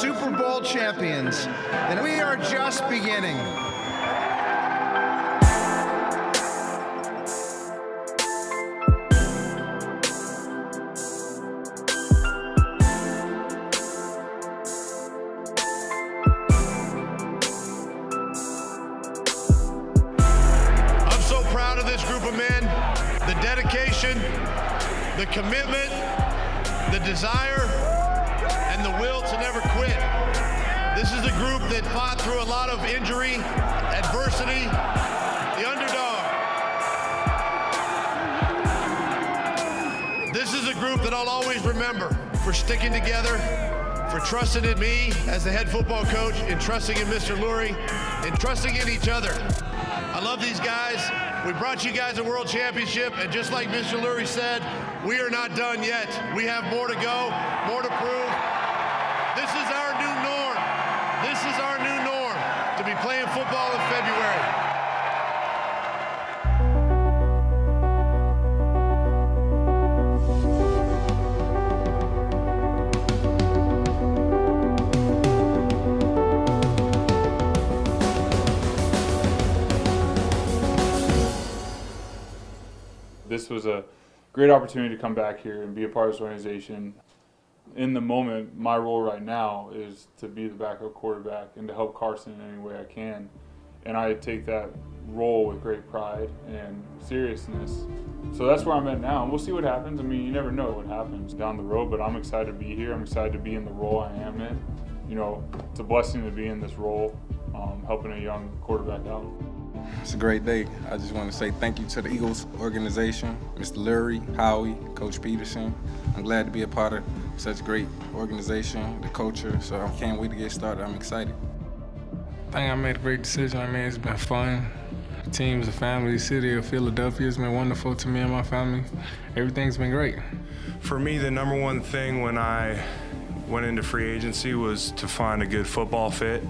Super Bowl champions, and we are just beginning. I'm so proud of this group of men, the dedication, the commitment, the desire, and the will to never quit. This is a group that fought through a lot of injury, adversity, the underdog. This is a group that I'll always remember for sticking together, for trusting in me as the head football coach, and trusting in Mr. Lurie, and trusting in each other. I love these guys. We brought you guys a world championship, and just like Mr. Lurie said, we are not done yet. We have more to go, more to prove. This is our new norm. This is our new norm, to be playing football in February. This was a great opportunity to come back here and be a part of this organization. In the moment, my role right now is to be the backup quarterback and to help Carson in any way I can. And I take that role with great pride and seriousness. So that's where I'm at now, and we'll see what happens. I mean, you never know what happens down the road, but I'm excited to be here. I'm excited to be in the role I am in. You know, it's a blessing to be in this role, helping a young quarterback out. It's a great day. I just want to say thank you to the Eagles organization, Mr. Lurie, Howie, Coach Peterson. I'm glad to be a part of such a great organization, the culture, so I can't wait to get started. I'm excited. I think I made a great decision. I mean, it's been fun. The team's a family. The city of Philadelphia has been wonderful to me and my family. Everything's been great. For me, the number one thing when I went into free agency was to find a good football fit.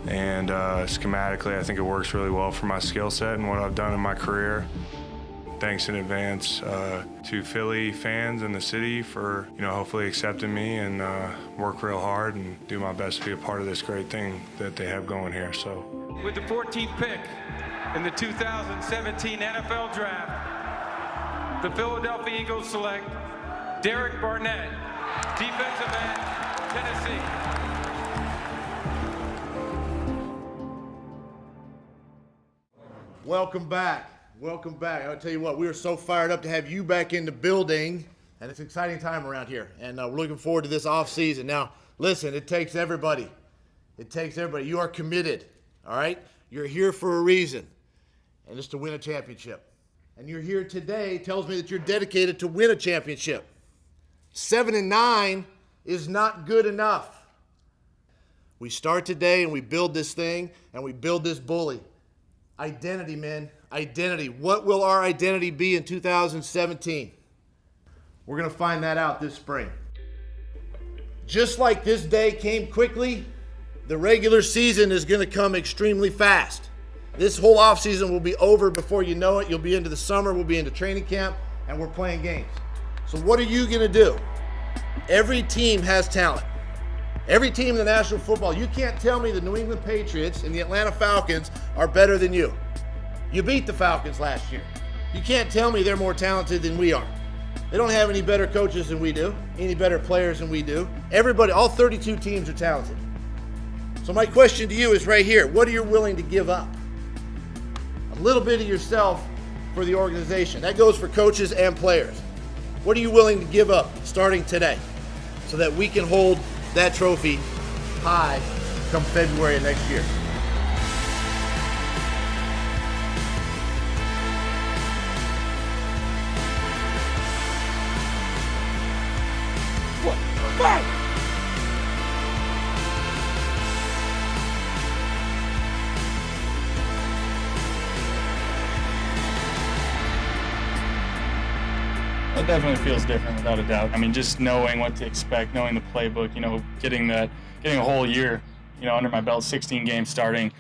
And schematically, I think it works really well for my skill set and what I've done in my career. Thanks in advance to Philly fans and the city for, hopefully accepting me and work real hard and do my best to be a part of this great thing that they have going here. So, with the 14th pick in the 2017 NFL Draft, the Philadelphia Eagles select Derek Barnett, defensive end, Tennessee. Welcome back. Welcome back. I'll tell you what, we are so fired up to have you back in the building, and it's an exciting time around here, and we're looking forward to this offseason. Now, listen, it takes everybody. It takes everybody. You are committed, all right? You're here for a reason, and it's to win a championship. And you're here today tells me that you're dedicated to win a championship. 7-9 is not good enough. We start today, and we build this thing, and we build this bully. Identity, man. Identity. What will our identity be in 2017? We're going to find that out this spring. Just like this day came quickly, the regular season is going to come extremely fast. This whole offseason will be over before you know it. You'll be into the summer, we'll be into training camp, and we're playing games. So what are you going to do? Every team has talent. Every team in the National Football, you can't tell me the New England Patriots and the Atlanta Falcons are better than you. You beat the Falcons last year. You can't tell me they're more talented than we are. They don't have any better coaches than we do, any better players than we do. Everybody, all 32 teams are talented. So my question to you is right here. What are you willing to give up? A little bit of yourself for the organization. That goes for coaches and players. What are you willing to give up starting today so that we can hold that trophy high come February of next year? Fight! It definitely feels different without a doubt. I mean, just knowing what to expect, knowing the playbook, getting a whole year, under my belt, 16 games starting.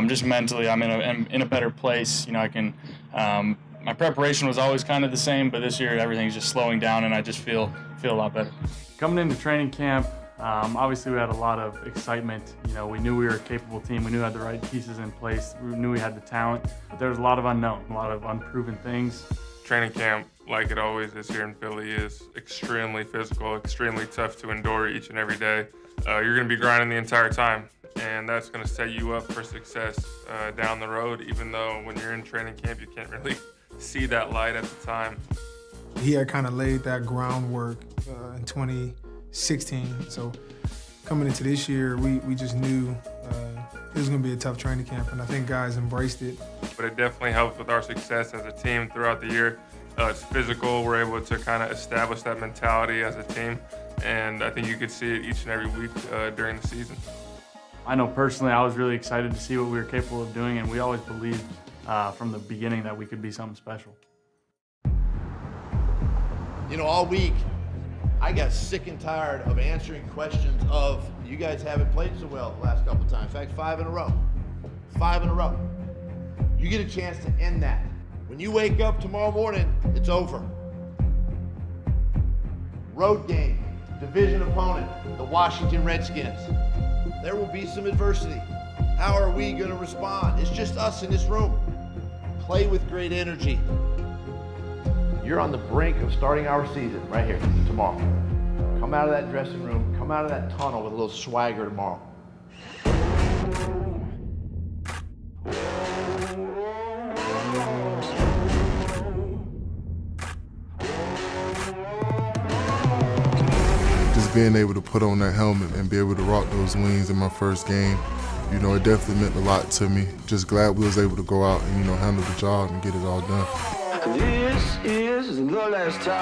Just mentally, I'm in a better place. I can. My preparation was always kind of the same, but this year everything's just slowing down, and I just feel a lot better. Coming into training camp, Obviously, we had a lot of excitement. You know, we knew we were a capable team. We knew we had the right pieces in place. We knew we had the talent. But there was a lot of unknown, a lot of unproven things. Training camp, like it always is here in Philly, is extremely physical, extremely tough to endure each and every day. You're going to be grinding the entire time, and that's going to set you up for success down the road, even though when you're in training camp, you can't really see that light at the time. He had kind of laid that groundwork in 2016. So coming into this year, we just knew it was going to be a tough training camp, and I think guys embraced it. But it definitely helps with our success as a team throughout the year. It's physical. We're able to kind of establish that mentality as a team, and I think you could see it each and every week during the season. I know personally I was really excited to see what we were capable of doing, and we always believed from the beginning that we could be something special. You know, all week, I got sick and tired of answering questions of, you guys haven't played so well the last couple times. In fact, 5 in a row. 5 in a row. You get a chance to end that. When you wake up tomorrow morning, it's over. Road game, division opponent, the Washington Redskins. There will be some adversity. How are we going to respond? It's just us in this room. Play with great energy. You're on the brink of starting our season right here tomorrow. Come out of that dressing room, come out of that tunnel with a little swagger tomorrow. Just being able to put on that helmet and be able to rock those wings in my first game, you know, it definitely meant a lot to me. Just glad we was able to go out and, you know, handle the job and get it all done. This is the last time.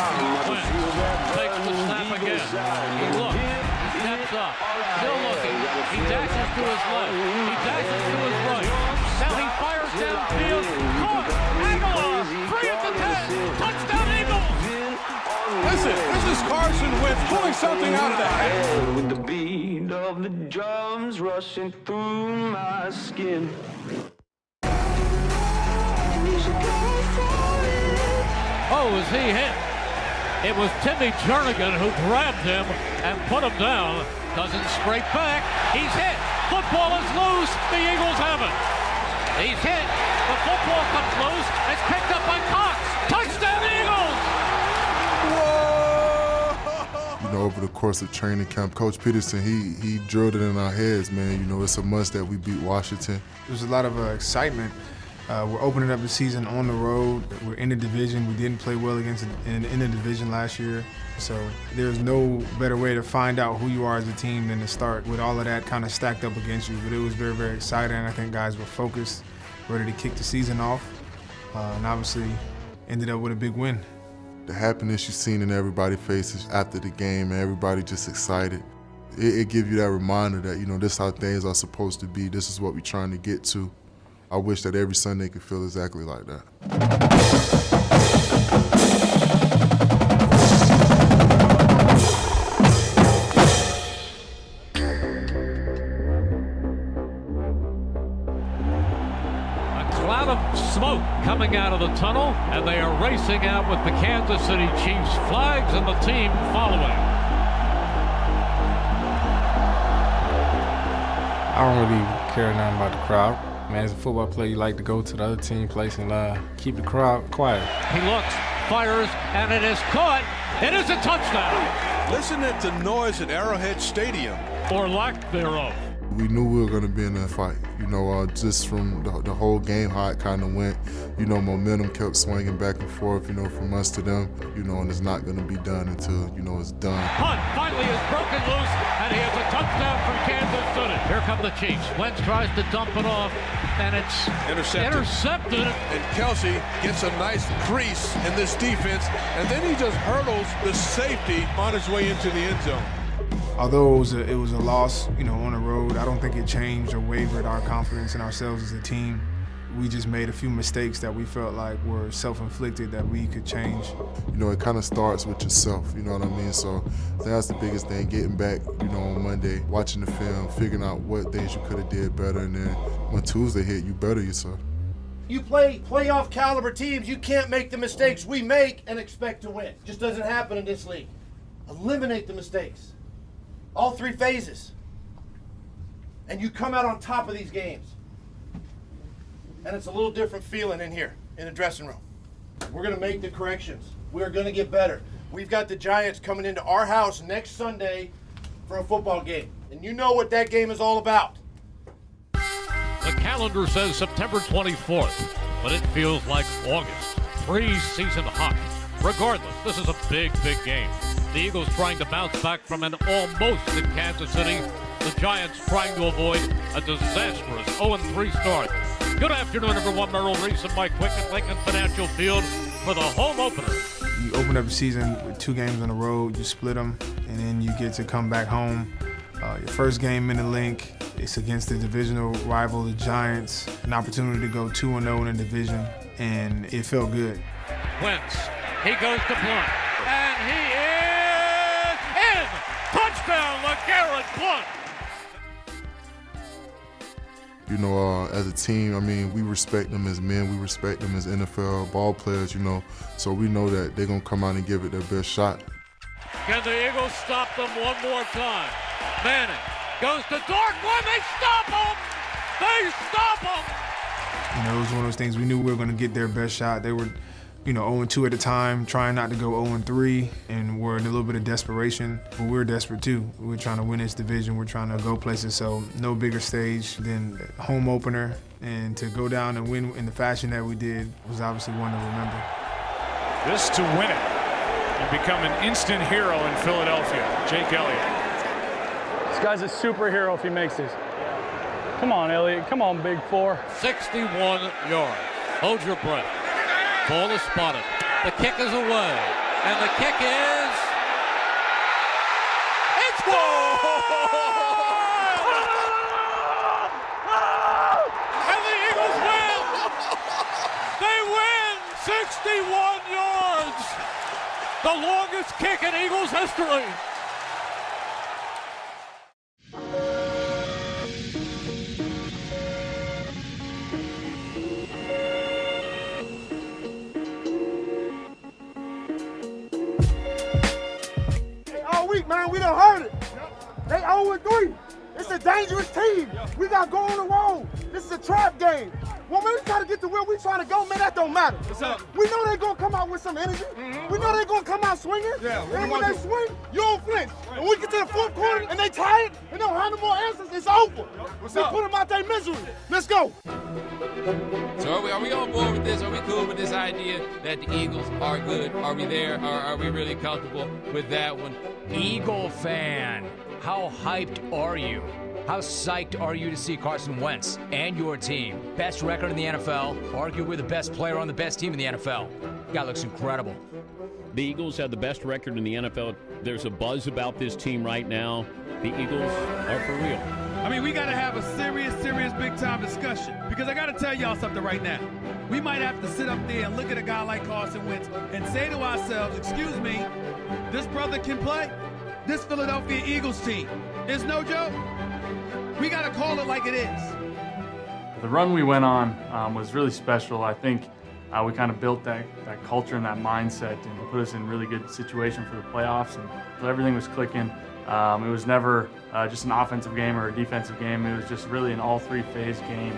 Takes the snap again. He looks. He steps up. Still looking. He dashes to his left. He dashes to his right. Now he fires downfield. Caught. Aguilar. Free at the 10. Touchdown Eagles. Listen, this is Carson Wentz pulling something out of the hat. With the beat of the drums rushing through my skin. Oh, is he hit? It was Timmy Jernigan who grabbed him and put him down. Doesn't straight back. He's hit. Football is loose. The Eagles have it. He's hit. The football comes loose. It's picked up by Cox. Touchdown Eagles! You know, over the course of training camp, Coach Peterson, he drilled it in our heads, man. You know, it's a must that we beat Washington. There's a lot of excitement. We're opening up the season on the road. We're in the division. We didn't play well against in the division last year. So there's no better way to find out who you are as a team than to start with all of that kind of stacked up against you. But it was very, very exciting. I think guys were focused, ready to kick the season off, and obviously ended up with a big win. The happiness you've seen in everybody's faces after the game, and everybody just excited. It gives you that reminder that, you know, this is how things are supposed to be. This is what we're trying to get to. I wish that every Sunday could feel exactly like that. A cloud of smoke coming out of the tunnel, and they are racing out with the Kansas City Chiefs flags and the team following. I don't really care nothing about the crowd. Man, as a football player, you like to go to the other team place and keep the crowd quiet. He looks, fires, and it is caught. It is a touchdown. Listen at the noise at Arrowhead Stadium. Or lack thereof. We knew we were going to be in that fight. You know, just from the whole game, how it kind of went. You know, momentum kept swinging back and forth, you know, from us to them. You know, and it's not going to be done until, you know, it's done. Hunt finally is broken loose, and he has a touchdown from Kansas City. Here come the Chiefs. Wentz tries to dump it off, and it's intercepted. And Kelsey gets a nice crease in this defense, and then he just hurdles the safety on his way into the end zone. Although it was a loss, you know, on the road, I don't think it changed or wavered our confidence in ourselves as a team. We just made a few mistakes that we felt like were self-inflicted that we could change. You know, it kind of starts with yourself, you know what I mean? So that's the biggest thing, getting back, you know, on Monday, watching the film, figuring out what things you could have did better, and then when Tuesday hit, you better yourself. You play playoff caliber teams, you can't make the mistakes we make and expect to win. Just doesn't happen in this league. Eliminate the mistakes. All 3 phases. And you come out on top of these games. And it's a little different feeling in here, in the dressing room. We're going to make the corrections. We're going to get better. We've got the Giants coming into our house next Sunday for a football game. And you know what that game is all about. The calendar says September 24th, but it feels like August. Pre-season hot. Regardless, this is a big, big game. The Eagles trying to bounce back from an almost in Kansas City. The Giants trying to avoid a disastrous 0-3 start. Good afternoon, everyone. Merrill Reese and Mike Quick at Lincoln Financial Field for the home opener. You open up the season with 2 games on the road, you split them, and then you get to come back home. Your first game in the Link, it's against the divisional rival, the Giants. An opportunity to go 2-0 in the division, and it felt good. Wentz, he goes to Blount, and he is in! Touchdown, LeGarrette Blount! You know, as a team, I mean, we respect them as men. We respect them as NFL ball players, you know. So we know that they're going to come out and give it their best shot. Can the Eagles stop them one more time? Manning goes to Darkwood. They stop him! They stop him! You know, it was one of those things we knew we were going to get their best shot. They were, 0-2 at the time, trying not to go 0-3, and we're in a little bit of desperation. But we're desperate too. We're trying to win this division. We're trying to go places. So no bigger stage than the home opener, and to go down and win in the fashion that we did was obviously one to remember. This to win it and become an instant hero in Philadelphia. Jake Elliott. This guy's a superhero if he makes this. Come on, Elliott. Come on, Big 4. 61 yards. Hold your breath. Ball is spotted. The kick is away. And the kick is... It's good! And the Eagles win! They win 61 yards! The longest kick in Eagles history! Man, we done heard it. They 0-3. It's a dangerous team. We got to go on the road. This is a trap game. When we try to get to where we trying to go, man, that don't matter. We know they're going to come out with some energy. We know they're going to come out swinging. And when they swing, you don't flinch. And we get to the fourth quarter and they tired and they don't have no more answers, it's over. We put them out their misery. Let's go. So are we on board with this? Are we cool with this idea that the Eagles are good? Are we there? Are we really comfortable with that one? Eagle fan, how hyped are you? How psyched are you to see Carson Wentz and your team? Best record in the NFL, arguably the best player on the best team in the NFL. Guy looks incredible. The Eagles have the best record in the NFL. There's a buzz about this team right now. The Eagles are for real. I mean, we got to have a serious big-time discussion, because I got to tell y'all something right now. We might have to sit up there and look at a guy like Carson Wentz and say to ourselves, excuse me, this brother can play? This Philadelphia Eagles team is no joke. We got to call it like it is. The run we went on was really special. I think we kind of built that culture and that mindset, and put us in a really good situation for the playoffs, and so everything was clicking. It was never just an offensive game or a defensive game. It was just really an all-three-phase game.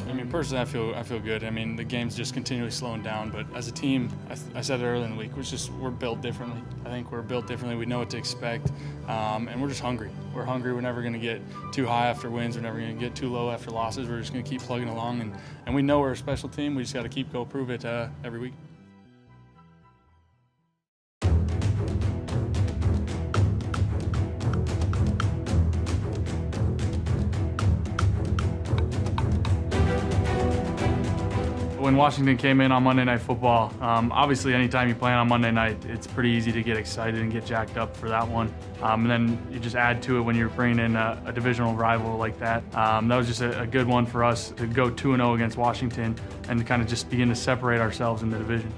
I mean, personally, I feel good. I mean, the game's just continually slowing down, but as a team, I said it earlier in the week, we're built differently. I think we're built differently. We know what to expect, and we're just hungry. We're hungry. We're never going to get too high after wins. We're never going to get too low after losses. We're just going to keep plugging along, and we know we're a special team. We just got to keep prove it every week. When Washington came in on Monday Night Football, obviously anytime you play on Monday night, it's pretty easy to get excited and get jacked up for that one. And then you just add to it when you're bringing in a divisional rival like that. That was just a good one for us to go 2-0 against Washington and to kind of just begin to separate ourselves in the division.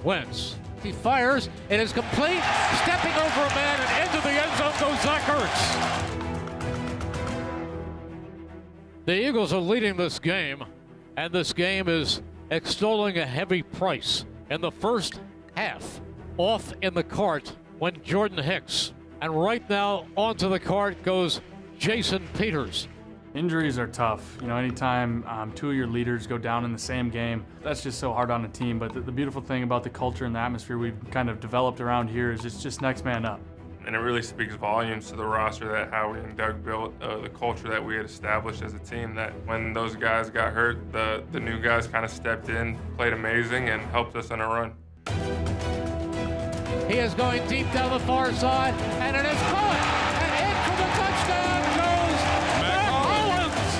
Wentz, he fires, it is complete, stepping over a man and into the end zone goes Zach Ertz. The Eagles are leading this game. And this game is extolling a heavy price. In the first half, off in the cart went Jordan Hicks. And right now, onto the court goes Jason Peters. Injuries are tough. You know, anytime two of your leaders go down in the same game, that's just so hard on a team. But the beautiful thing about the culture and the atmosphere we've kind of developed around here is it's just next man up. And it really speaks volumes to the roster that Howie and Doug built, the culture that we had established as a team, that when those guys got hurt, the new guys kind of stepped in, played amazing, and helped us on a run. He is going deep down the far side, and it is caught. And in for the touchdown goes Matt Hollins.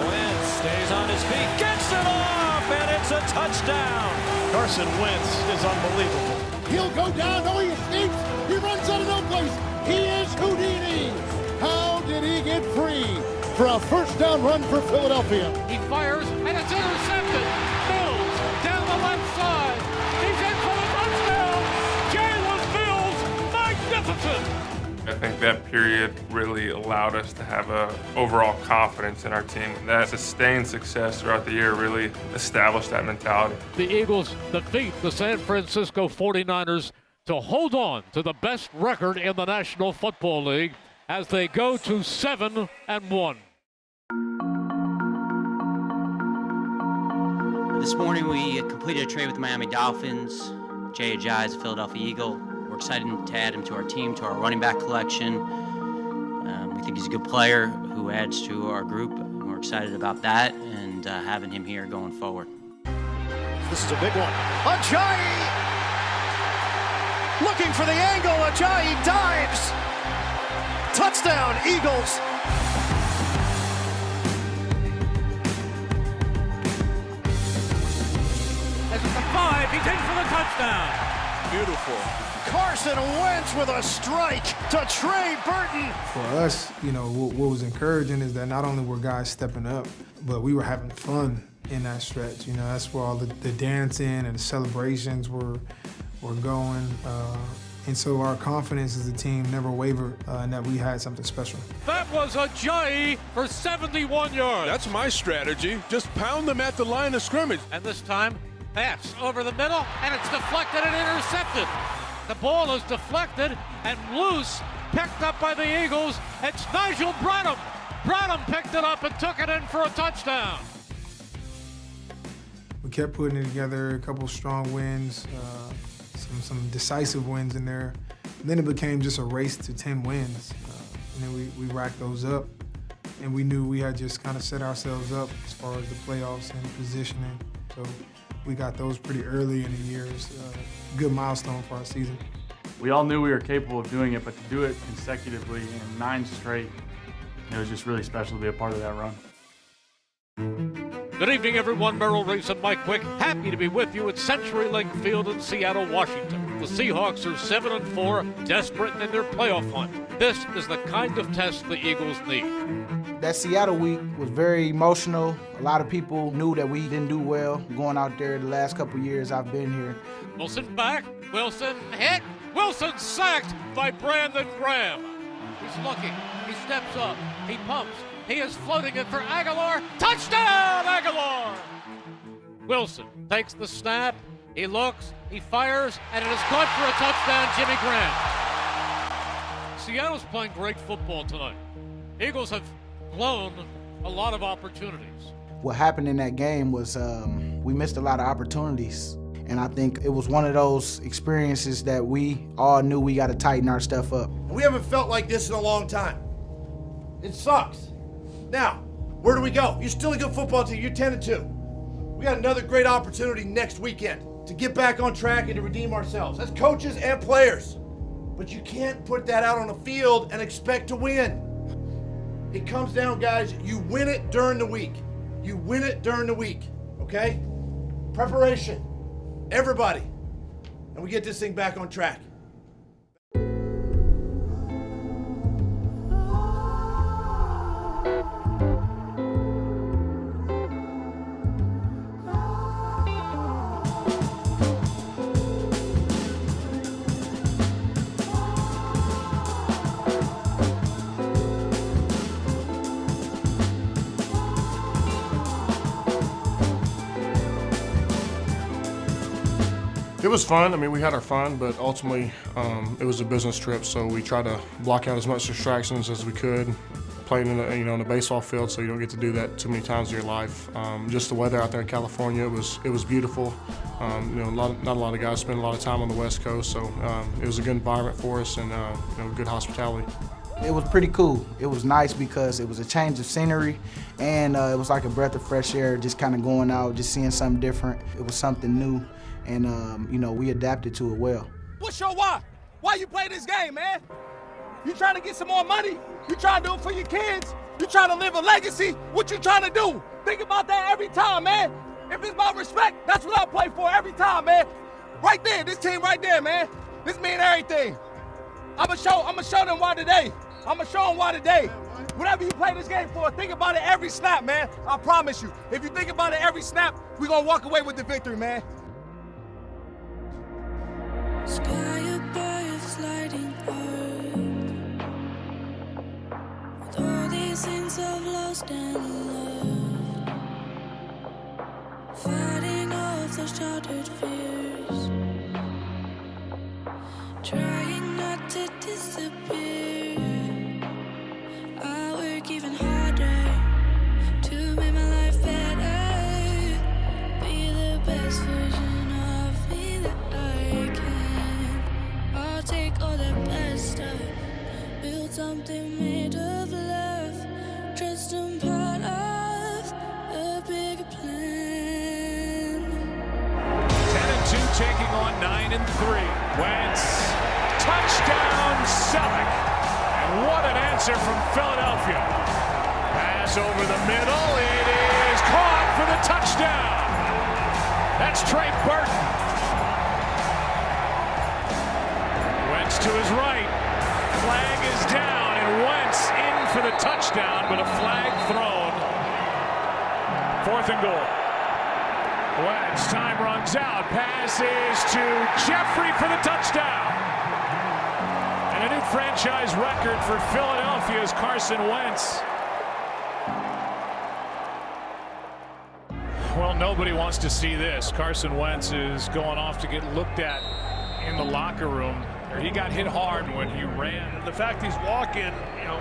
Wentz stays on his feet, gets it off, and it's a touchdown. Carson Wentz is unbelievable. He'll go down. No, he escapes. He runs out of no place. He is Houdini. How did he get free for a first down run for Philadelphia? He fires, and it's intercepted. Mills down the left side. He's in for the touchdown. Jalen Mills, magnificent. I think that period really allowed us to have a overall confidence in our team. That sustained success throughout the year really established that mentality. The Eagles defeat the San Francisco 49ers to hold on to the best record in the National Football League as they go to 7-1. This morning we completed a trade with the Miami Dolphins. Jay Ajayi is a Philadelphia Eagle. We're excited to add him to our team, to our running back collection. We think he's a good player who adds to our group. We're excited about that and having him here going forward. This is a big one. Ajayi looking for the angle. Ajayi dives. Touchdown, Eagles. This is the 5. He's in for the touchdown. Beautiful. Carson Wentz with a strike to Trey Burton. For us, you know, what was encouraging is that not only were guys stepping up, but we were having fun in that stretch. You know, that's where all the dancing and the celebrations were going. And so our confidence as a team never wavered and that we had something special. That was Ajayi for 71 yards. That's my strategy. Just pound them at the line of scrimmage. And this time, pass over the middle, and it's deflected and intercepted. The ball is deflected and loose, picked up by the Eagles. It's Nigel Bradham. Bradham picked it up and took it in for a touchdown. We kept putting it together, a couple strong wins, some decisive wins in there. And then it became just a race to 10 wins. And then we racked those up, and we knew we had just kind of set ourselves up as far as the playoffs and positioning. So we got those pretty early in the year. It's a good milestone for our season. We all knew we were capable of doing it, but to do it consecutively in 9 straight, it was just really special to be a part of that run. Good evening, everyone. Merrill Reese and Mike Quick. Happy to be with you at CenturyLink Field in Seattle, Washington. The Seahawks are 7-4, desperate in their playoff hunt. This is the kind of test the Eagles need. That Seattle week was very emotional. A lot of people knew that we didn't do well going out there the last couple years I've been here. Wilson back. Wilson hit. Wilson sacked by Brandon Graham. He's looking. He steps up. He pumps. He is floating it for Aguilar. Touchdown, Aguilar! Wilson takes the snap. He looks. He fires. And it is caught for a touchdown, Jimmy Graham. Seattle's playing great football tonight. Eagles have blown a lot of opportunities. What happened in that game was we missed a lot of opportunities. And I think it was one of those experiences that we all knew we got to tighten our stuff up. We haven't felt like this in a long time. It sucks. Now, where do we go? You're still a good football team. You're 10-2. We got another great opportunity next weekend to get back on track and to redeem ourselves as coaches and players. But you can't put that out on the field and expect to win. It comes down, guys, you win it during the week. You win it during the week, okay? Preparation, everybody. And we get this thing back on track. It was fun. I mean, we had our fun, but ultimately it was a business trip, so we tried to block out as much distractions as we could. Playing in a baseball field, so you don't get to do that too many times in your life. Just the weather out there in California, it was beautiful. Not a lot of guys spend a lot of time on the West Coast, so it was a good environment for us and good hospitality. It was pretty cool. It was nice because it was a change of scenery, and it was like a breath of fresh air, just kind of going out, just seeing something different. It was something new, and we adapted to it well. What's your why? Why you play this game, man? You trying to get some more money? You trying to do it for your kids? You trying to live a legacy? What you trying to do? Think about that every time, man. If it's about respect, that's what I play for every time, man. Right there, this team right there, man. This mean everything. I'ma show them why today. I'ma show them why today. Whatever you play this game for, think about it every snap, man. I promise you. If you think about it every snap, we gonna walk away with the victory, man. Sky above sliding with all these things I've lost and loved, fighting off those childhood fears, trying not to disappear. I work even harder to make my life better, be the best version of me that I can. I'll take all the best stuff, build something made of love, trust I'm part of a bigger plan. 10-2 taking on 9-3. Wentz, touchdown Selleck. And what an answer from Philadelphia. Pass over the middle, it is caught for the touchdown. That's Trey Burton. Wentz to his right, flag is down, and Wentz in for the touchdown, but a flag thrown. 4th and goal. Wentz, time runs out, passes to Jeffrey for the touchdown. And a new franchise record for Philadelphia's Carson Wentz. Well, nobody wants to see this. Carson Wentz is going off to get looked at in the locker room. He got hit hard when he ran. The fact he's walking,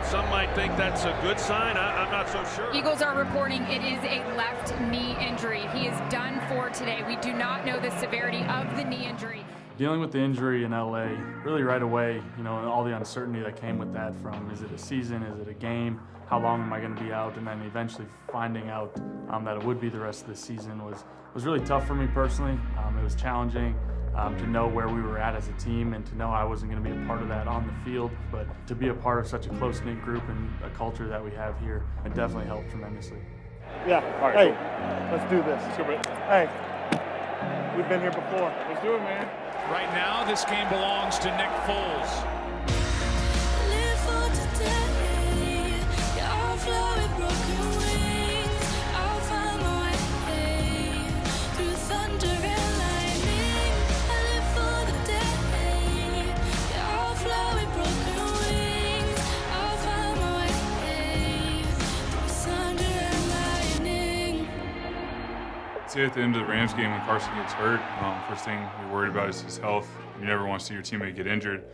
some might think that's a good sign. I'm not so sure. Eagles are reporting it is a left knee injury. He is done for today. We do not know the severity of the knee injury. Dealing with the injury in LA, really right away, and all the uncertainty that came with that from, is it a season, is it a game, how long am I going to be out, and then eventually finding out that it would be the rest of the season was really tough for me personally. It was challenging to know where we were at as a team and to know I wasn't going to be a part of that on the field, but to be a part of such a close-knit group and a culture that we have here, it definitely helped tremendously. Yeah, All right, hey, cool. let's do this. Let's go, Britt. Hey, we've been here before. Let's do it, man. Right now, this game belongs to Nick Foles. Live for today, I'll fly with broken wings. I'll find my way through thunder and lightning. I live for the day, I'll fly with broken wings. I'll find my way through thunder and lightning. Say at the end of the Rams game when Carson gets hurt, first thing you're worried about is his health. You never want to see your teammate get injured.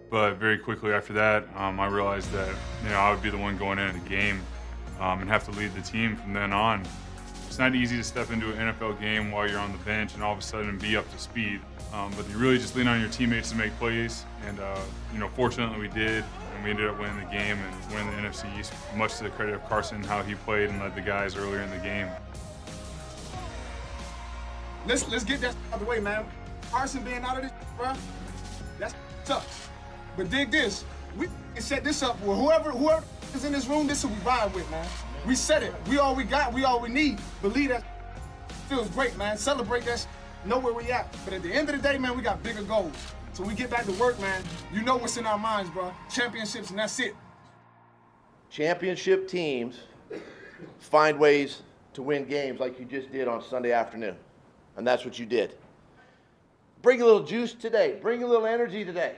But very quickly after that, I realized that I would be the one going into the game and have to lead the team from then on. It's not easy to step into an NFL game while you're on the bench and all of a sudden be up to speed. But you really just lean on your teammates to make plays. And fortunately we did, and we ended up winning the game and winning the NFC East, much to the credit of Carson, how he played and led the guys earlier in the game. Let's get that out of the way, man. Carson being out of this, bro, that's tough. But dig this, we can set this up for whoever is in this room. This is what we ride with, man. We set it. We all we got. We all we need. Believe that feels great, man. Celebrate that. Know where we at. But at the end of the day, man, we got bigger goals. So we get back to work, man. You know what's in our minds, bro. Championships, and that's it. Championship teams find ways to win games like you just did on Sunday afternoon. And that's what you did. Bring a little juice today. Bring a little energy today.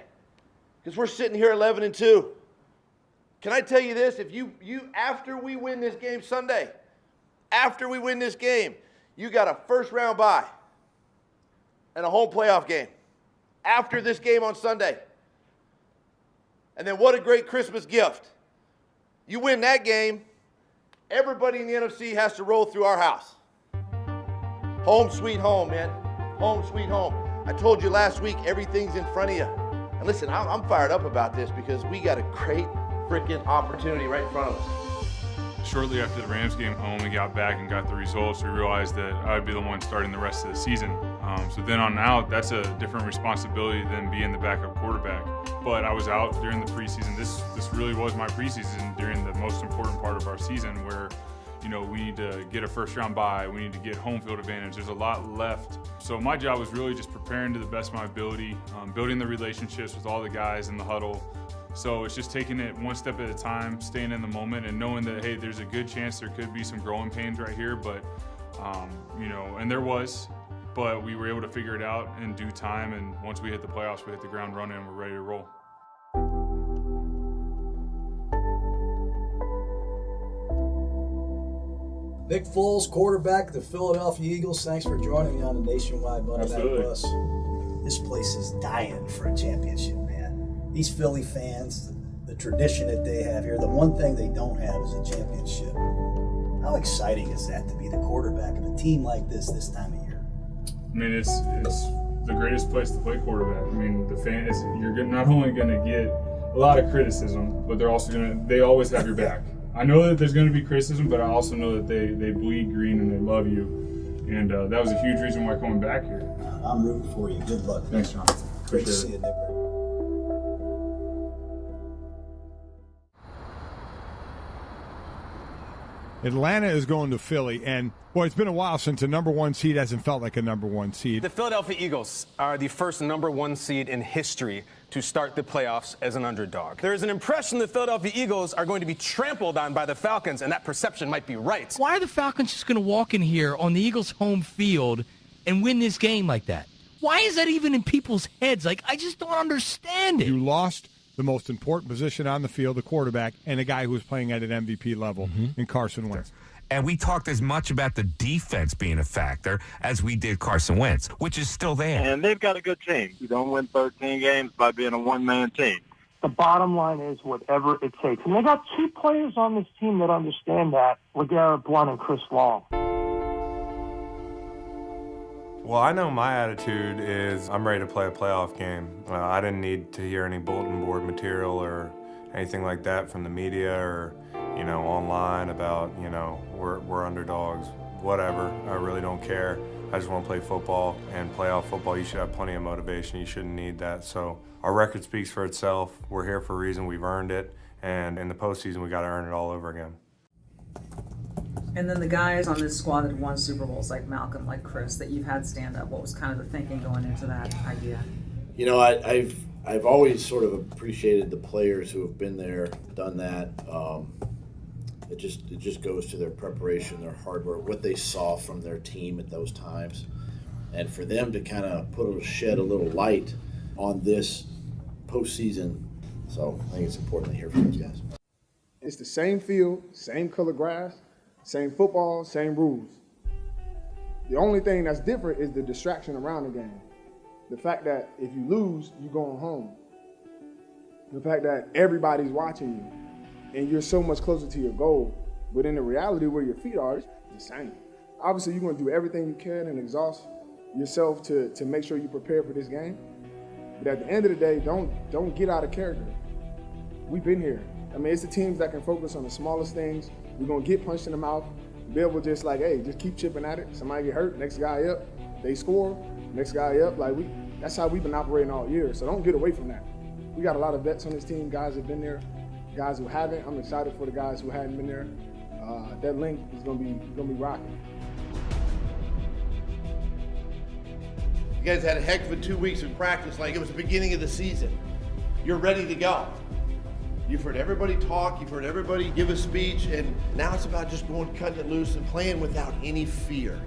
Because we're sitting here 11-2. Can I tell you this? If you after we win this game Sunday, after we win this game, you got a first round bye. and a home playoff game after this game on Sunday. And then what a great Christmas gift. You win that game, everybody in the NFC has to roll through our house. Home sweet home, man. Home sweet home. I told you last week, everything's in front of you. And listen, I'm fired up about this because we got a great freaking opportunity right in front of us. Shortly after the Rams game home, we got back and got the results. We realized that I would be the one starting the rest of the season. So then on out, that's a different responsibility than being the backup quarterback. But I was out during the preseason. This really was my preseason during the most important part of our season where, you know, we need to get a first-round bye. We need to get home field advantage. There's a lot left. So my job was really just preparing to the best of my ability, building the relationships with all the guys in the huddle. So it's just taking it one step at a time, staying in the moment, and knowing that, hey, there's a good chance there could be some growing pains right here, but, you know, and there was, but we were able to figure it out in due time, and once we hit the playoffs, we hit the ground running, and we're ready to roll. Nick Foles, quarterback of the Philadelphia Eagles. Thanks for joining me on the Nationwide Money Back Bus. This place is dying for a championship, man. These Philly fans, the tradition that they have here, the one thing they don't have is a championship. How exciting is that to be the quarterback of a team like this time of year? I mean, it's the greatest place to play quarterback. I mean, the fans, you're not only going to get a lot of criticism, but they always have your back. I know that there's going to be criticism, but I also know that they bleed green and they love you. And that was a huge reason why coming back here. I'm rooting for you. Good luck. Thanks, John. Great to see you, Nick. Atlanta is going to Philly, and boy, it's been a while since a number one seed hasn't felt like a number one seed. The Philadelphia Eagles are the first number one seed in history to start the playoffs as an underdog. There is an impression the Philadelphia Eagles are going to be trampled on by the Falcons, and that perception might be right. Why are the Falcons just going to walk in here on the Eagles' home field and win this game like that? Why is that even in people's heads? Like, I just don't understand it. You lost the most important position on the field, the quarterback, and a guy who was playing at an MVP level in Carson Wentz. And we talked as much about the defense being a factor as we did Carson Wentz, which is still there. And they've got a good team. You don't win 13 games by being a one-man team. The bottom line is whatever it takes. And they got two players on this team that understand that, LeGarrette Blount and Chris Long. Well, I know my attitude is I'm ready to play a playoff game. I didn't need to hear any bulletin board material or anything like that from the media or, you know, online about, you know, we're underdogs, whatever. I really don't care. I just want to play football, and playoff football, you should have plenty of motivation. You shouldn't need that. So our record speaks for itself. We're here for a reason. We've earned it, and in the postseason, we got to earn it all over again. And then the guys on this squad that won Super Bowls, like Malcolm, like Chris, that you've had stand up, what was kind of the thinking going into that idea? You know, I've always sort of appreciated the players who have been there, done that. It just goes to their preparation, their hard work, what they saw from their team at those times, and for them to kind of shed a little light on this postseason. So I think it's important to hear from those guys. It's the same field, same color grass, same football, same rules. The only thing that's different is the distraction around the game. The fact that if you lose, you're going home. The fact that everybody's watching you and you're so much closer to your goal. But in the reality where your feet are, it's the same. Obviously, you're going to do everything you can and exhaust yourself to make sure you prepare for this game. But at the end of the day, don't get out of character. We've been here. I mean, it's the teams that can focus on the smallest things. We're going to get punched in the mouth. Be able to just like, hey, just keep chipping at it. Somebody get hurt, next guy up. They score, next guy up. That's how we've been operating all year. So don't get away from that. We got a lot of vets on this team, guys who've been there, guys who haven't. I'm excited for the guys who hadn't been there. That link is going to be rocking. You guys had a heck of a 2 weeks of practice like it was the beginning of the season. You're ready to go. You've heard everybody talk, you've heard everybody give a speech, and now it's about just going, cutting it loose and playing without any fear.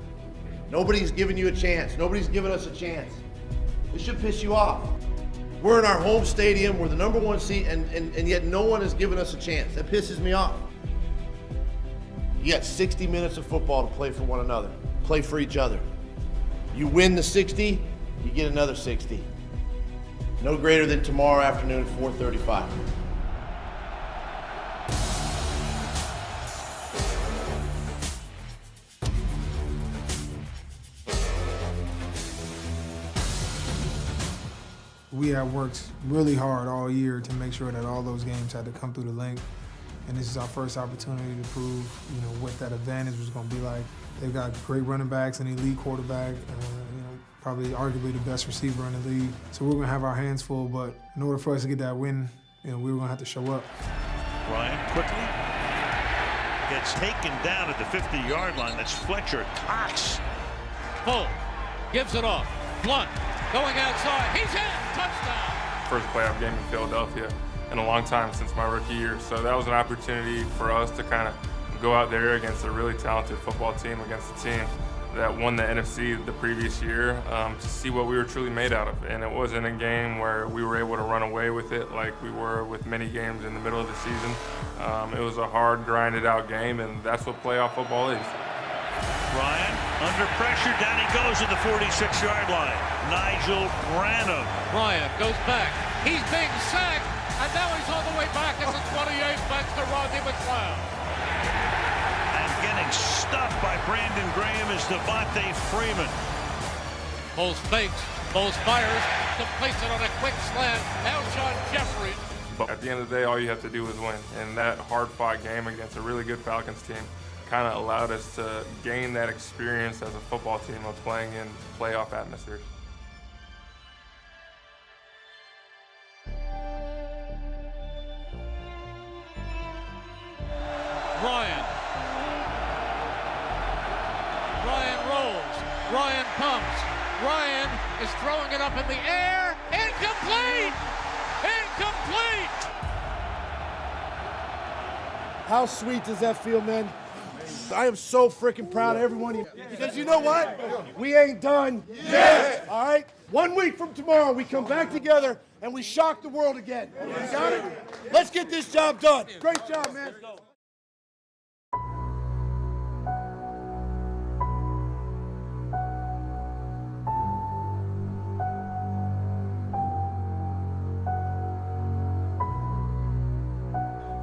Nobody's giving you a chance. Nobody's giving us a chance. This should piss you off. We're in our home stadium, we're the number one seed, and yet no one has given us a chance. That pisses me off. You got 60 minutes of football to play for one another, play for each other. You win the 60, you get another 60. No greater than tomorrow afternoon at 4:35. We have worked really hard all year to make sure that all those games had to come through the link. And this is our first opportunity to prove, what that advantage was going to be like. They've got great running backs, an elite quarterback, probably arguably the best receiver in the league. So we're going to have our hands full, but in order for us to get that win, we were going to have to show up. Ryan quickly gets taken down at the 50-yard line. That's Fletcher Cox. Full gives it off. Blunt going outside. He's in. Touchdown. First playoff game in Philadelphia in a long time since my rookie year. So that was an opportunity for us to kind of go out there against a really talented football team, against a team that won the NFC the previous year, to see what we were truly made out of. And it wasn't a game where we were able to run away with it like we were with many games in the middle of the season. It was a hard, grinded out game, and that's what playoff football is. Ryan under pressure, down he goes at the 46-yard line. Nigel Branham. Ryan goes back. He's being sacked, and now he's all the way back at the 28, back to Rodney McLeod. And getting stuffed by Brandon Graham is Devontae Freeman. Bowles fakes, Bowles fires, completes it on a quick slant. Alshon Jeffrey. But at the end of the day, all you have to do is win. And that hard-fought game against a really good Falcons team kind of allowed us to gain that experience as a football team of playing in playoff atmospheres. Ryan rolls. Ryan pumps. Ryan is throwing it up in the air. Incomplete! Incomplete! How sweet does that feel, man? I am so freaking proud of every one of you. Because you know what? We ain't done yet. All right? 1 week from tomorrow, we come back together and we shock the world again. You got it? Let's get this job done. Great job, man.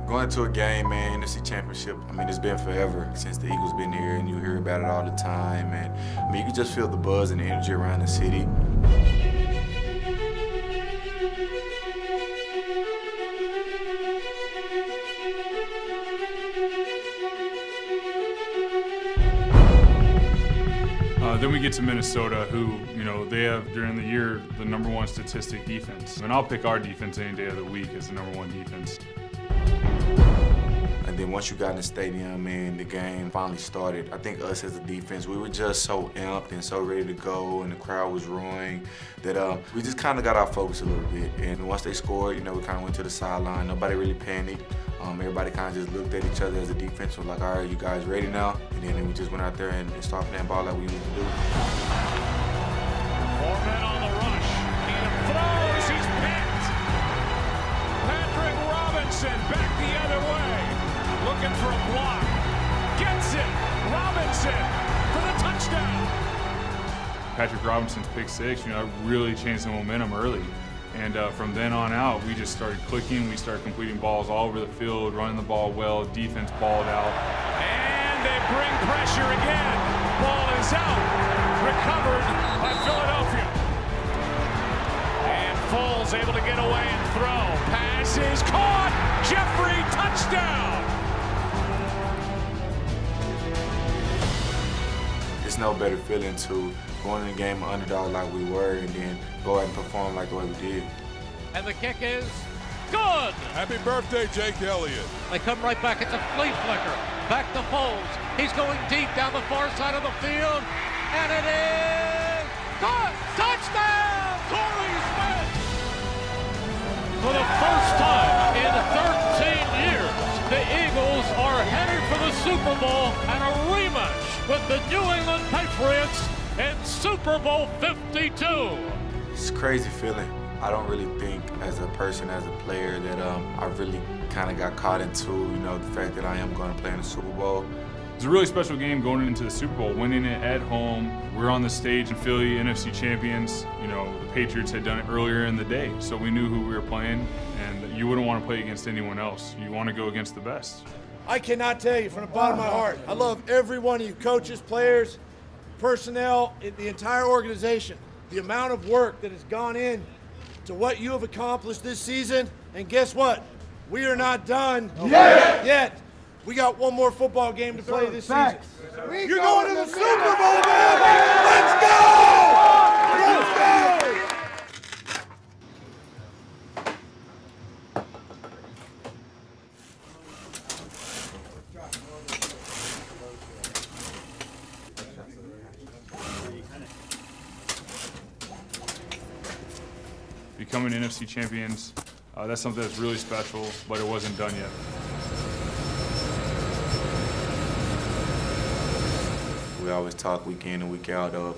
Going to a game, man, NFC Championship, I mean, it's been forever since the Eagles been here, and you hear about it all the time. And I mean, you can just feel the buzz and the energy around the city. Then we get to Minnesota, who, they have during the year the #1 statistic defense. And I'll pick our defense any day of the week as the #1 defense. And then once you got in the stadium and the game finally started, I think us as a defense, we were just so amped and so ready to go, and the crowd was roaring that we just kind of got our focus a little bit. And once they scored, we kind of went to the sideline. Nobody really panicked. Everybody kind of just looked at each other as a defense, was like, all right, you guys ready now? And then we just went out there and started playing ball like we used to do. 4 men on the rush. He throws. He's picked. Patrick Robinson back the other way. Looking for a block. Gets it. Robinson for the touchdown. Patrick Robinson's pick six, really changed the momentum early. And from then on out, we just started clicking. We started completing balls all over the field, running the ball well. Defense balled out. And they bring pressure again. Ball is out. Recovered by Philadelphia. And Foles able to get away and throw. Pass is caught. Jeffrey, touchdown. It's no better feeling to go in the game an underdog like we were and then go out and perform like the way we did. And the kick is good. Happy birthday, Jake Elliott. They come right back. It's a flea flicker. Back to Foles. He's going deep down the far side of the field. And it is good. Touchdown, Torrey Smith. For the first time in 13 years, the Eagles are headed for the Super Bowl and a rematch with the New England Patriots in Super Bowl 52. It's a crazy feeling. I don't really think as a person, as a player, that I really kind of got caught into, the fact that I am going to play in the Super Bowl. It's a really special game going into the Super Bowl, winning it at home. We're on the stage in Philly, NFC champions. You know, the Patriots had done it earlier in the day, so we knew who we were playing, and you wouldn't want to play against anyone else. You want to go against the best. I cannot tell you from the bottom of my heart, I love every one of you coaches, players, personnel, the entire organization. The amount of work that has gone in to what you have accomplished this season, and guess what? We are not done yet. We got one more football game to play this season. You're going to the Super Bowl, man! Let's go! Let's go! Becoming NFC champions, that's something that's really special, but it wasn't done yet. We always talk week in and week out of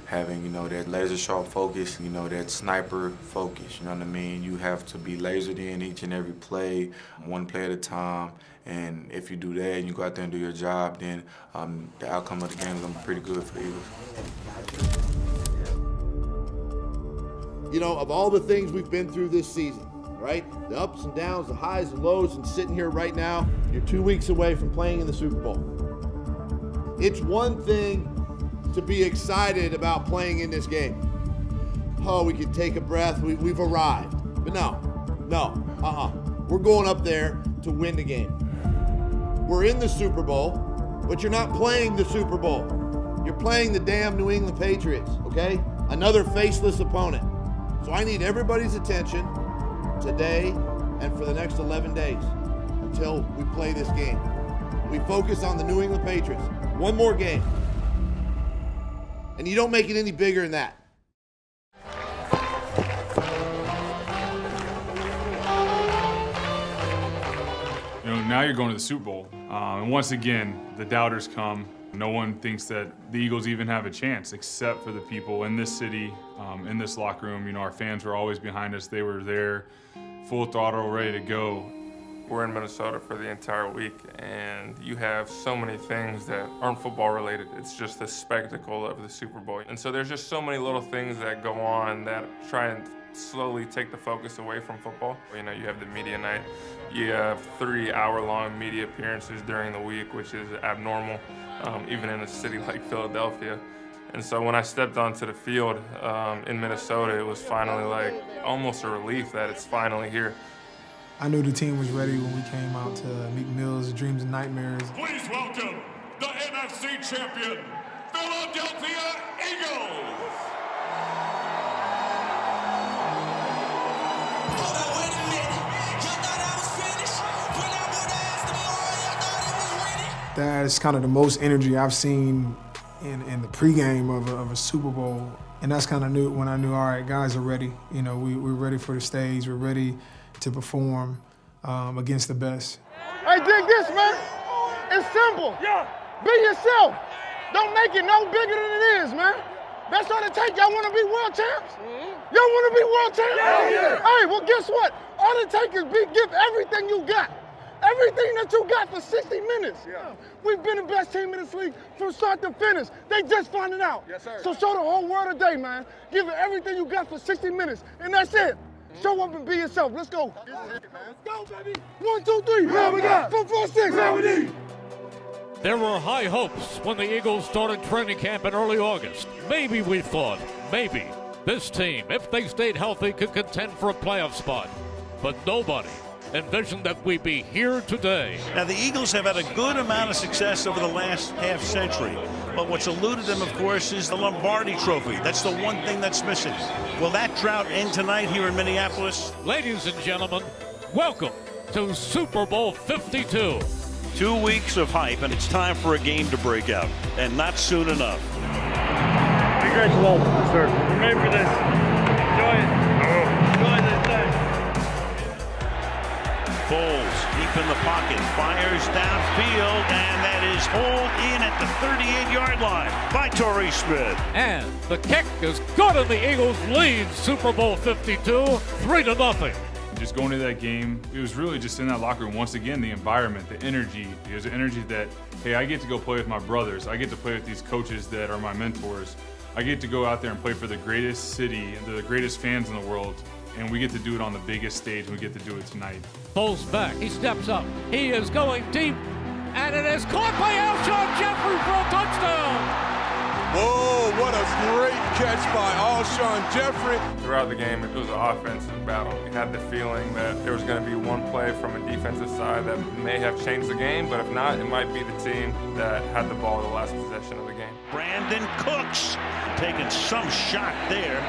having, that laser sharp focus, that sniper focus, you know what I mean? You have to be lasered in each and every play, one play at a time. And if you do that and you go out there and do your job, then the outcome of the game is going to be pretty good for the Eagles. You know, of all the things we've been through this season, right? The ups and downs, the highs and lows, and sitting here right now, you're 2 weeks away from playing in the Super Bowl. It's one thing to be excited about playing in this game. Oh, we can take a breath, we've arrived. But no, we're going up there to win the game. We're in the Super Bowl, but you're not playing the Super Bowl. You're playing the damn New England Patriots, okay? Another faceless opponent. So I need everybody's attention today and for the next 11 days until we play this game. We focus on the New England Patriots. One more game. And you don't make it any bigger than that. You know, now you're going to the Super Bowl. And once again, the doubters come. No one thinks that the Eagles even have a chance except for the people in this city, in this locker room. You know, our fans were always behind us. They were there, full throttle, ready to go. We're in Minnesota for the entire week, and you have so many things that aren't football related. It's just the spectacle of the Super Bowl. And so there's just so many little things that go on that try and slowly take the focus away from football. You know, you have the media night. You have 3-hour-long media appearances during the week, which is abnormal, even in a city like Philadelphia. And so when I stepped onto the field in Minnesota, it was finally like almost a relief that it's finally here. I knew the team was ready when we came out to Meek Mill's Dreams and Nightmares. Please welcome the NFC champion, Philadelphia Eagles. That is kind of the most energy I've seen in the pregame of a Super Bowl. And that's kind of new when I knew, all right, guys are ready. You know, we're ready for the stage. We're ready to perform against the best. Hey, dig this, man. It's simple. Yeah. Be yourself. Don't make it no bigger than it is, man. That's all it takes. Y'all want to be world champs? Y'all want to be world champs? Yeah. Hey, well, guess what? All it takes is give everything you got. Everything that you got for 60 minutes. Yeah. We've been the best team in this league from start to finish. They just found it out. Yes, sir. So show the whole world today, man. Give it everything you got for 60 minutes, and that's it. Show up and be yourself. Let's go. Let's go, baby. 1, 2, 3. Yeah, we got 4, 4, 6. Yeah, we need. There were high hopes when the Eagles started training camp in early August. Maybe we thought, maybe, this team, if they stayed healthy, could contend for a playoff spot. But nobody envisioned that we'd be here today. Now, the Eagles have had a good amount of success over the last half century. But what's eluded them, of course, is the Lombardi Trophy. That's the one thing that's missing. Will that drought end tonight here in Minneapolis? Ladies and gentlemen, welcome to Super Bowl 52. 2 weeks of hype, and it's time for a game to break out, and not soon enough. Congratulations, sir. We're made for this. Enjoy it. Enjoy this day. Foles deep in the pocket, fires downfield, and that is hauled in at the 38-yard line by Torrey Smith. And the kick is good, and the Eagles lead Super Bowl 52, 3-0. And just going into that game, it was really just in that locker room, once again, the environment, the energy. It was an energy that, hey, I get to go play with my brothers. I get to play with these coaches that are my mentors. I get to go out there and play for the greatest city and the greatest fans in the world. And we get to do it on the biggest stage, and we get to do it tonight. Pulls back, he steps up, he is going deep, and it is caught by Alshon Jeffrey for a touchdown! Whoa, what a great catch by Alshon Jeffrey. Throughout the game, it was an offensive battle. We had the feeling that there was going to be one play from a defensive side that may have changed the game, but if not, it might be the team that had the ball the last possession of the game. Brandon Cooks taking some shot there.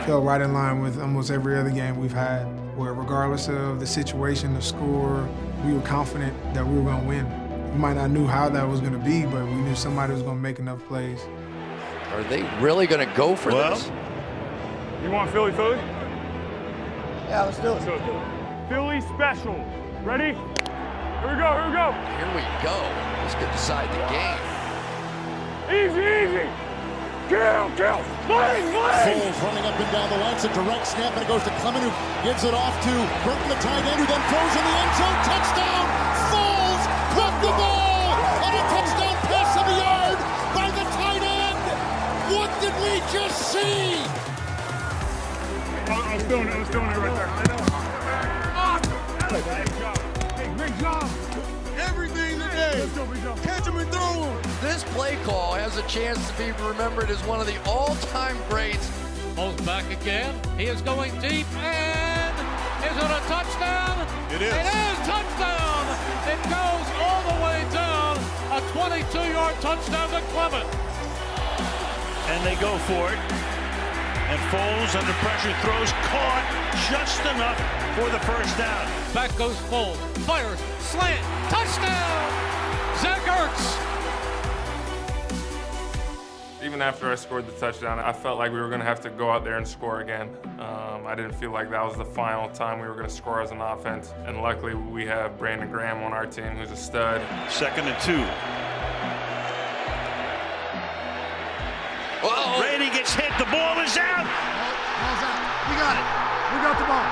Felt right in line with almost every other game we've had, where regardless of the situation, the score, we were confident that we were going to win. We might not knew how that was going to be, but we knew somebody was going to make enough plays. Are they really going to go for this? You want Philly? Yeah, let's do it. Philly special. Ready? Here we go. Here we go. This could decide the game. Easy. Kill. Fling. Foles running up and down the line. It's a direct snap, and it goes to Clement, who gives it off to Burton, the tight end, who then throws in the end zone. Touchdown! Foles caught the ball! And a touchdown pass of the yard by the tight end! What did we just see? I was doing it right there. Hey, great job. Everything today. Catch him and throw him. This play call has a chance to be remembered as one of the all-time greats. Pulls back again, he is going deep, and is it a touchdown? It is. It is touchdown! It goes all the way down, a 22-yard touchdown to Clement. And they go for it. And Foles under pressure throws, caught just enough for the first down. Back goes Foles, fires, slant, touchdown! Zach Ertz. Even after I scored the touchdown, I felt like we were going to have to go out there and score again. I didn't feel like that was the final time we were going to score as an offense. And luckily, we have Brandon Graham on our team, who's a stud. 2nd and 2. Uh-oh. Brady gets hit. The ball is out. We got it. We got the ball.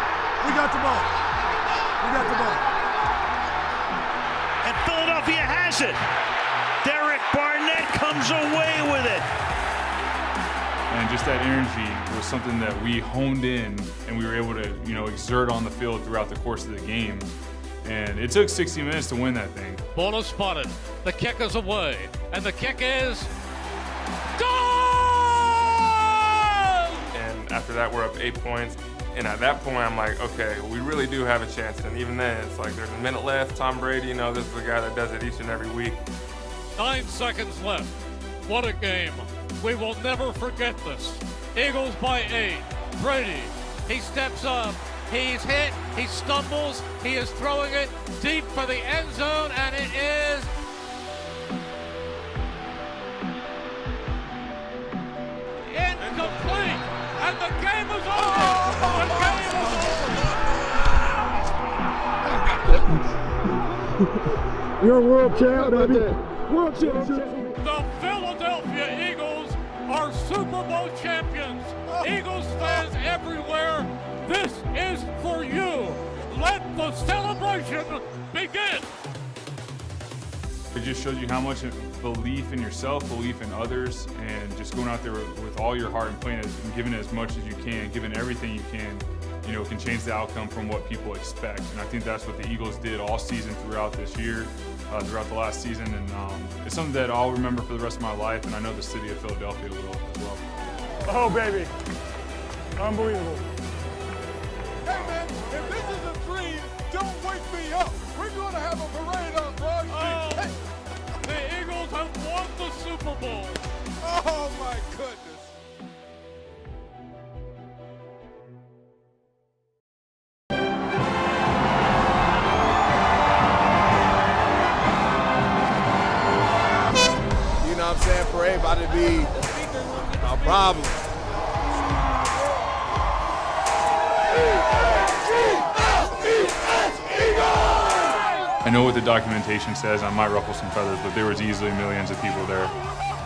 And Philadelphia has it. Derek Barnett comes away with it. And just that energy was something that we honed in, and we were able to, exert on the field throughout the course of the game. And it took 60 minutes to win that thing. Ball is spotted, the kick is away, and the kick is goal! And after that, we're up 8 points. And at that point, I'm like, okay, we really do have a chance. And even then, it's like there's a minute left. Tom Brady, this is the guy that does it each and every week. 9 seconds left. What a game. We will never forget this. Eagles by 8. Brady, he steps up. He's hit. He stumbles. He is throwing it deep for the end zone, and it is incomplete. And the game is over. The game is over. You're a world champ, baby. World champion. The Philadelphia Eagles are Super Bowl champions. Eagles fans everywhere, this is for you. Let the celebration begin. It just shows you how much belief in yourself, belief in others, and just going out there with all your heart and playing and giving as much as you can, giving everything you can, can change the outcome from what people expect. And I think that's what the Eagles did all season throughout this year, throughout the last season. And it's something that I'll remember for the rest of my life, and I know the city of Philadelphia will as well. Oh, baby. Unbelievable. Hey, man, if this is a dream, don't wake me up. We're going to have a parade on Broad Street. Hey. The Eagles have won the Super Bowl. Oh, my goodness. You know what I'm saying? Parade about to be a problem. I know what the documentation says, I might ruffle some feathers, but there was easily millions of people there.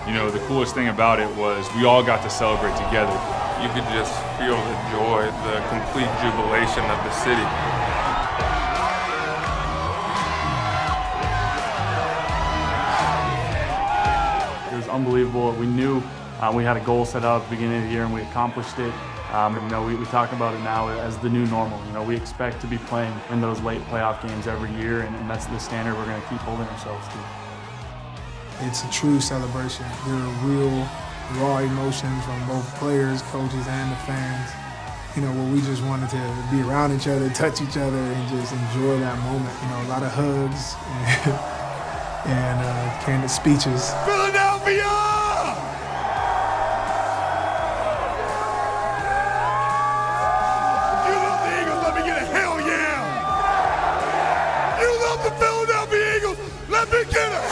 The coolest thing about it was we all got to celebrate together. you could just feel the joy, the complete jubilation of the city. It was unbelievable. We knew we had a goal set out at the beginning of the year and we accomplished it. We talk about it now as the new normal. We expect to be playing in those late playoff games every year, and that's the standard we're going to keep holding ourselves to. It's a true celebration. There are real, raw emotions from both players, coaches, and the fans. Where we just wanted to be around each other, touch each other, and just enjoy that moment. A lot of hugs and candid speeches. Philadelphia! You love the Eagles, let me get a hell yeah! You love the Philadelphia Eagles, let me get a